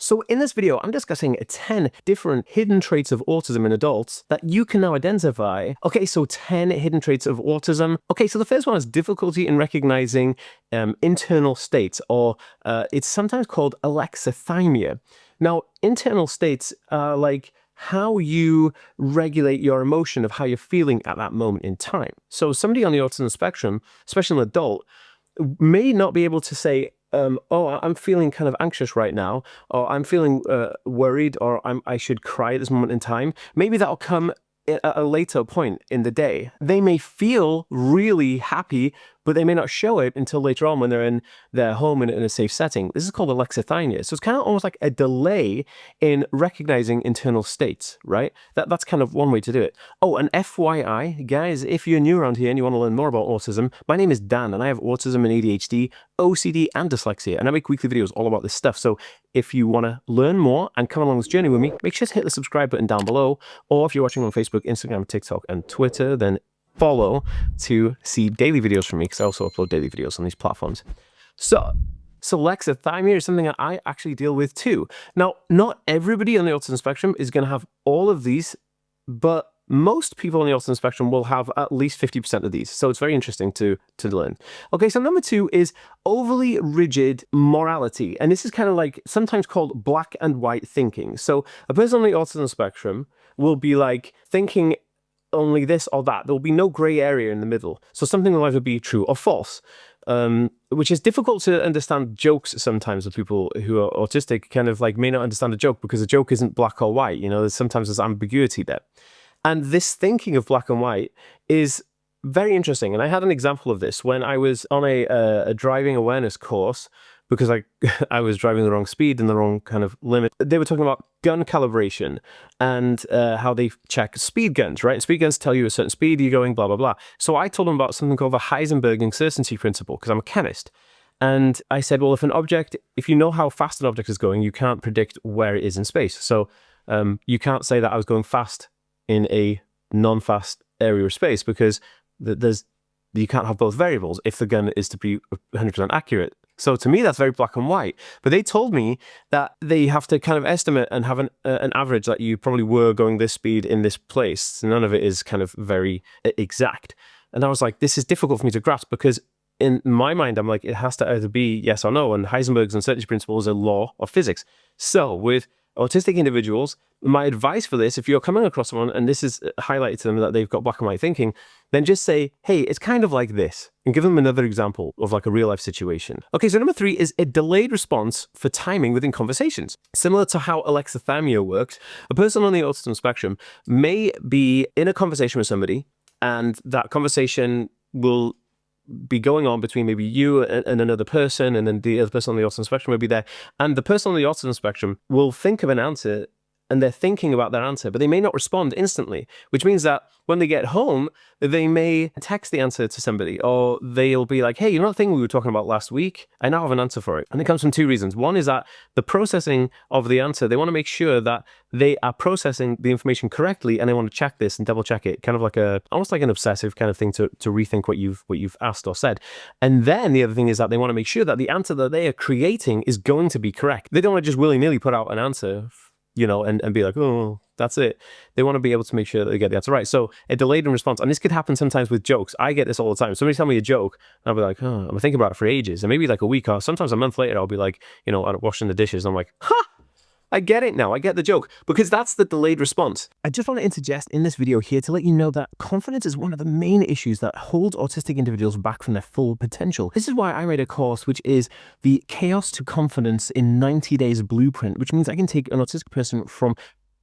So in this video, I'm discussing 10 different hidden traits of autism in adults that you can now identify. Okay, so 10 hidden traits of autism. Okay, so the first one is difficulty in recognizing internal states, or it's sometimes called alexithymia. Now, internal states are like how you regulate your emotion of how you're feeling at that moment in time. So somebody on the autism spectrum, especially an adult, may not be able to say, oh, I'm feeling kind of anxious right now, or I'm feeling worried, or I should cry at this moment in time. Maybe that'll come at a later point in the day. They may feel really happy, but they may not show it until later on when they're in their home in a safe setting. This is called alexithymia. So it's kind of almost like a delay in recognizing internal states, right? That's kind of one way to do it. Oh, and FYI, guys, if you're new around here and you want to learn more about autism, my name is Dan, and I have autism and ADHD, OCD, and dyslexia, and I make weekly videos all about this stuff. So if you want to learn more and come along this journey with me, make sure to hit the subscribe button down below, or if you're watching on Facebook, Instagram, TikTok, and Twitter, then follow to see daily videos from me, because I also upload daily videos on these platforms. So alexithymia is something that I actually deal with too. Now, not everybody on the autism spectrum is going to have all of these, but most people on the autism spectrum will have at least 50% of these. So it's very interesting to learn. Okay, so number 2 is overly rigid morality. And this is kind of like sometimes called black and white thinking. So a person on the autism spectrum will be like thinking only this or that. There will be no gray area in the middle. So something will either be true or false, which is difficult to understand jokes sometimes with people who are autistic, kind of like may not understand a joke because a joke isn't black or white. You know, sometimes there's ambiguity there. And this thinking of black and white is very interesting. And I had an example of this when I was on a driving awareness course, because I was driving the wrong speed and the wrong kind of limit. They were talking about gun calibration and how they check speed guns, right? Speed guns tell you a certain speed you're going, blah, blah, blah. So I told them about something called the Heisenberg uncertainty principle, because I'm a chemist. And I said, well, if you know how fast an object is going, you can't predict where it is in space. So you can't say that I was going fast in a non-fast area of space, because you can't have both variables if the gun is to be 100% accurate. So to me, that's very black and white. But they told me that they have to kind of estimate and have an average that you probably were going this speed in this place. None of it is kind of very exact. And I was like, this is difficult for me to grasp, because in my mind, I'm like, it has to either be yes or no. And Heisenberg's uncertainty principle is a law of physics. So with autistic individuals, my advice for this, if you're coming across someone and this is highlighted to them that they've got black and white thinking, then just say, hey, it's kind of like this, and give them another example of like a real life situation. Okay, so number 3 is a delayed response for timing within conversations. Similar to how alexithymia works, a person on the autism spectrum may be in a conversation with somebody, and that conversation will be going on between maybe you and another person, and then the other person on the autism spectrum will be there, and the person on the autism spectrum will think of an answer, and they're thinking about their answer, but they may not respond instantly, which means that when they get home, they may text the answer to somebody, or they'll be like, hey, you know that thing we were talking about last week? I now have an answer for it. And it comes from 2 reasons. One is that the processing of the answer, they want to make sure that they are processing the information correctly, and they want to check this and double check it, kind of like almost like an obsessive kind of thing to rethink what you've asked or said. And then the other thing is that they want to make sure that the answer that they are creating is going to be correct. They don't want to just willy-nilly put out an answer, you know, and be like, oh, that's it. They want to be able to make sure that they get the answer right. So a delayed in response, and this could happen sometimes with jokes. I get this all the time. Somebody tell me a joke, and I'll be like, oh, I'm thinking about it for ages. And maybe like a week or sometimes a month later, I'll be like, you know, washing the dishes. And I'm like, I get it now. I get the joke, because that's the delayed response. I just want to interject in this video here to let you know that confidence is one of the main issues that holds autistic individuals back from their full potential. This is why I made a course, which is the Chaos to Confidence in 90 Days Blueprint, which means I can take an autistic person from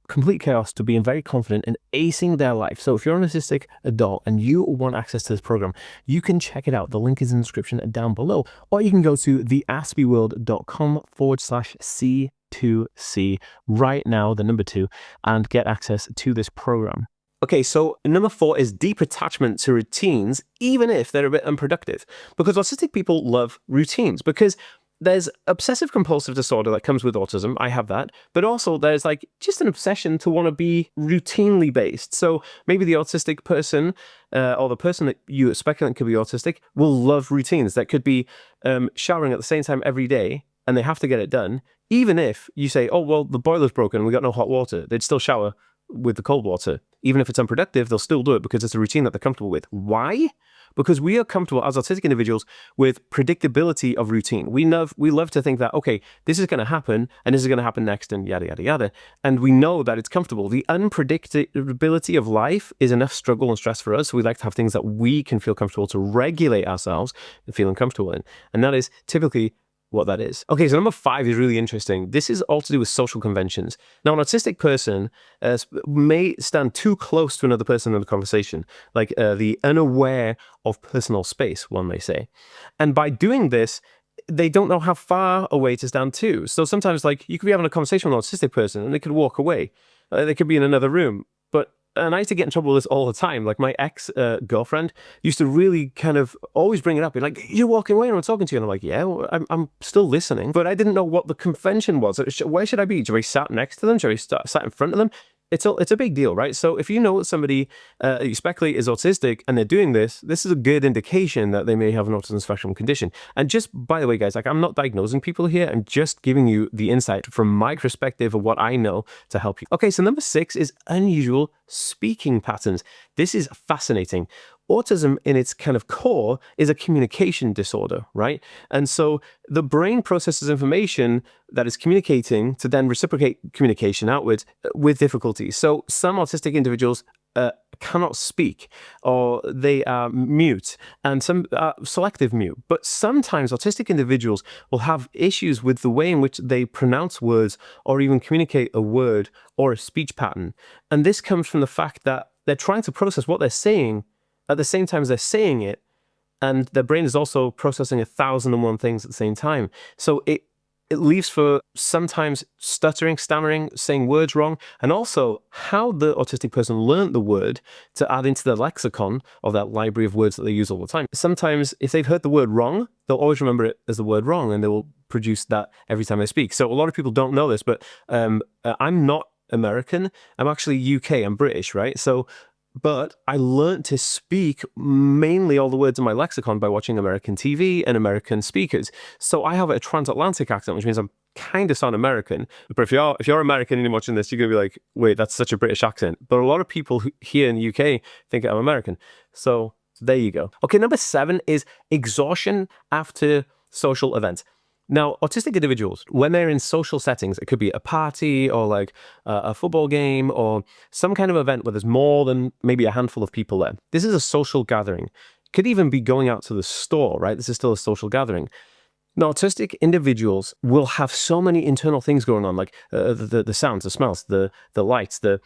complete chaos to being very confident and acing their life. So if you're an autistic adult and you want access to this program, you can check it out. The link is in the description down below, or you can go to theaspyworld.com/C2C right now, the number 2, and get access to this program. Okay, so number 4 is deep attachment to routines, even if they're a bit unproductive, because autistic people love routines, because there's obsessive compulsive disorder that comes with autism. I have that. But also there's like just an obsession to want to be routinely based. So maybe the autistic person or the person that you speculate could be autistic will love routines. That could be showering at the same time every day, and they have to get it done, even if you say, oh, well, the boiler's broken and we got no hot water, they'd still shower with the cold water. Even if it's unproductive, they'll still do it because it's a routine that they're comfortable with. Why? Because we are comfortable as autistic individuals with predictability of routine. We love to think that, okay, this is going to happen and this is going to happen next and yada, yada, yada. And we know that it's comfortable. The unpredictability of life is enough struggle and stress for us. So we like to have things that we can feel comfortable to regulate ourselves and feel uncomfortable in. And that is typically what that is. Okay, so number 5 is really interesting. This is all to do with social conventions. Now, an autistic person may stand too close to another person in a conversation, like the unaware of personal space, one may say. And by doing this, they don't know how far away to stand to. So sometimes, like, you could be having a conversation with an autistic person and they could walk away. They could be in another room. And I used to get in trouble with this all the time. Like, my ex-girlfriend used to really kind of always bring it up. Be like, you're walking away and I'm talking to you. And I'm like, yeah, well, I'm still listening. But I didn't know what the convention was. Where should I be? Should I sat next to them? Should I sat in front of them? It's a big deal, right? So if you know that somebody you speculate is autistic and they're doing this is a good indication that they may have an autism spectrum condition. And just, by the way, guys, like, I'm not diagnosing people here. I'm just giving you the insight from my perspective of what I know to help you. Okay, so number 6 is unusual speaking patterns. This is fascinating. Autism in its kind of core is a communication disorder, right? And so the brain processes information that is communicating to then reciprocate communication outwards with difficulty. So some autistic individuals cannot speak, or they are mute, and some selective mute. But sometimes autistic individuals will have issues with the way in which they pronounce words or even communicate a word or a speech pattern. And this comes from the fact that they're trying to process what they're saying at the same time as they're saying it, and their brain is also processing 1,001 things at the same time. So it leaves for sometimes stuttering, stammering, saying words wrong, and also how the autistic person learned the word to add into the lexicon of that library of words that they use all the time. Sometimes if they've heard the word wrong, they'll always remember it as the word wrong, and they will produce that every time they speak. So a lot of people don't know this, but I'm not American. I'm actually UK. I'm British, right? But I learned to speak mainly all the words in my lexicon by watching American TV and American speakers. So I have a transatlantic accent, which means I'm kind of sound American. But if you're American and you're watching this, you're going to be like, wait, that's such a British accent. But a lot of people here in the UK think I'm American. So there you go. Okay, number 7 is exhaustion after social events. Now, autistic individuals, when they're in social settings, it could be a party or like a football game or some kind of event where there's more than maybe a handful of people there. This is a social gathering. Could even be going out to the store, right? This is still a social gathering. Now, autistic individuals will have so many internal things going on, like the sounds, the smells, the lights, the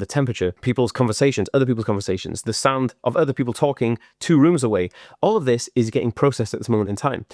temperature, people's conversations, other people's conversations, the sound of other people talking 2 rooms away. All of this is getting processed at this moment in time.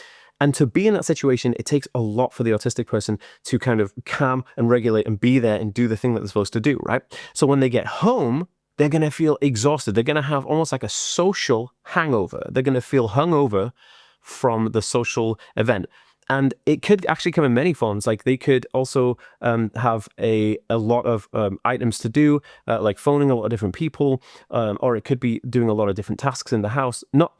And to be in that situation, it takes a lot for the autistic person to kind of calm and regulate and be there and do the thing that they're supposed to do, right? So when they get home, they're going to feel exhausted. They're going to have almost like a social hangover. They're going to feel hungover from the social event. And it could actually come in many forms. Like they could also have a lot of items to do, like phoning a lot of different people, or it could be doing a lot of different tasks in the house. Not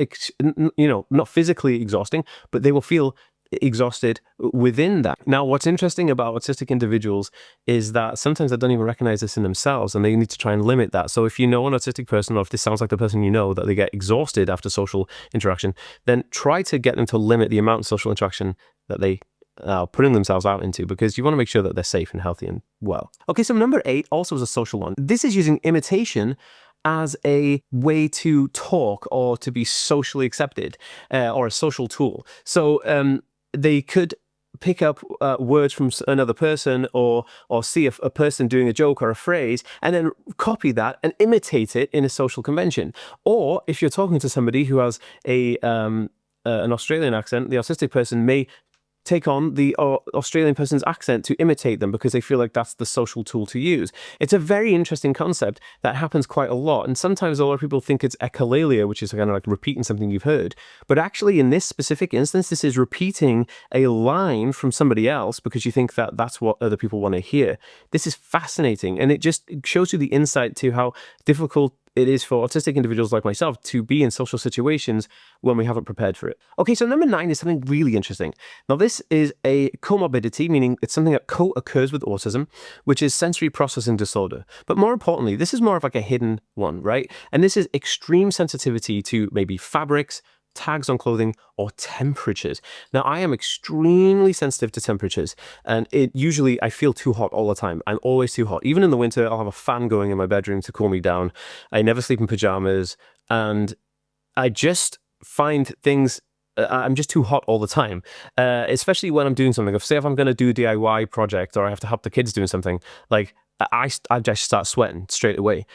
physically exhausting, but they will feel exhausted within that. Now, what's interesting about autistic individuals is that sometimes they don't even recognize this in themselves, and they need to try and limit that. So if you know an autistic person, or if this sounds like the person you know, that they get exhausted after social interaction, then try to get them to limit the amount of social interaction that they are putting themselves out into, because you want to make sure that they're safe and healthy and well. Okay, so number 8 also is a social one. This is using imitation as a way to talk or to be socially accepted, or a social tool. So they could pick up words from another person, or see a person doing a joke or a phrase, and then copy that and imitate it in a social convention. Or if you're talking to somebody who has an Australian accent, the autistic person may take on the Australian person's accent to imitate them, because they feel like that's the social tool to use. It's a very interesting concept that happens quite a lot. And sometimes a lot of people think it's echolalia, which is kind of like repeating something you've heard. But actually, in this specific instance, this is repeating a line from somebody else because you think that that's what other people want to hear. This is fascinating. And it just shows you the insight to how difficult it is for autistic individuals like myself to be in social situations when we haven't prepared for it. Okay, so number 9 is something really interesting. Now, this is a comorbidity, meaning it's something that co-occurs with autism, which is sensory processing disorder. But more importantly, this is more of like a hidden one, right? And this is extreme sensitivity to maybe fabrics, tags on clothing, or temperatures. Now, I am extremely sensitive to temperatures, and I feel too hot all the time. I'm always too hot. Even in the winter, I'll have a fan going in my bedroom to cool me down. I never sleep in pajamas, and I just find things, I'm just too hot all the time, especially when I'm doing something. Say if I'm going to do a DIY project or I have to help the kids doing something, like I just start sweating straight away.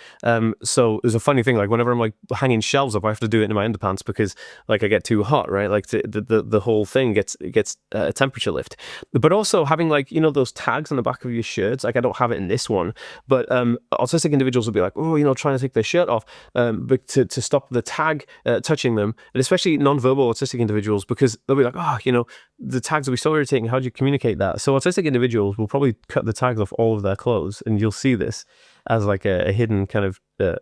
So there's a funny thing, like whenever I'm like hanging shelves up, I have to do it in my underpants because like I get too hot, right? Like the whole thing gets a temperature lift. But also having like, you know, those tags on the back of your shirts, like I don't have it in this one, but autistic individuals will be like, oh, you know, trying to take their shirt off, but to stop the tag touching them, and especially non-verbal autistic individuals, because they'll be like, oh, you know, the tags will be so irritating. How do you communicate that? So autistic individuals will probably cut the tags off all of their clothes, and you'll see this as like a hidden kind of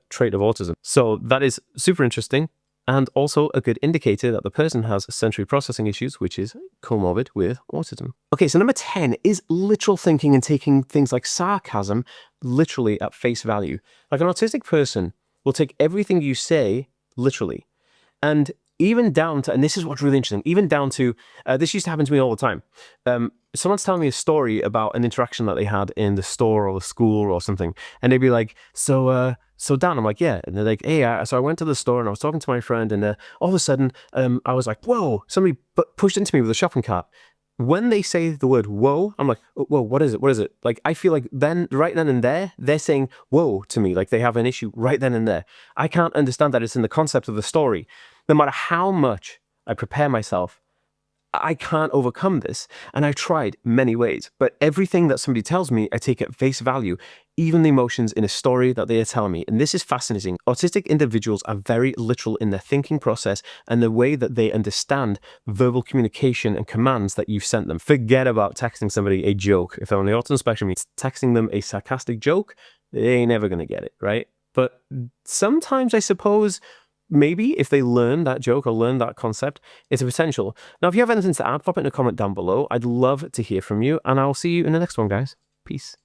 trait of autism. So that is super interesting, and also a good indicator that the person has sensory processing issues, which is comorbid with autism. Okay, so number 10 is literal thinking and taking things like sarcasm literally at face value. Like an autistic person will take everything you say literally. And even down to, and this is what's really interesting, even down to, this used to happen to me all the time. Someone's telling me a story about an interaction that they had in the store or the school or something. And they'd be like, so Dan, I'm like, yeah. And they're like, hey, so I went to the store and I was talking to my friend, and all of a sudden, I was like, whoa, somebody pushed into me with a shopping cart. When they say the word whoa, I'm like, whoa, what is it? What is it? Like, I feel like right then and there, they're saying whoa to me. Like they have an issue right then and there. I can't understand that it's in the concept of the story. No matter how much I prepare myself, I can't overcome this. And I've tried many ways, but everything that somebody tells me, I take at face value, even the emotions in a story that they are telling me. And this is fascinating. Autistic individuals are very literal in their thinking process and the way that they understand verbal communication and commands that you've sent them. Forget about texting somebody a joke. If they're on the autism spectrum, it's texting them a sarcastic joke, they ain't never going to get it, right? But sometimes I suppose maybe if they learn that joke or learn that concept, it's a potential. Now, if you have anything to add, pop it in a comment down below. I'd love to hear from you, and I'll see you in the next one, guys. Peace.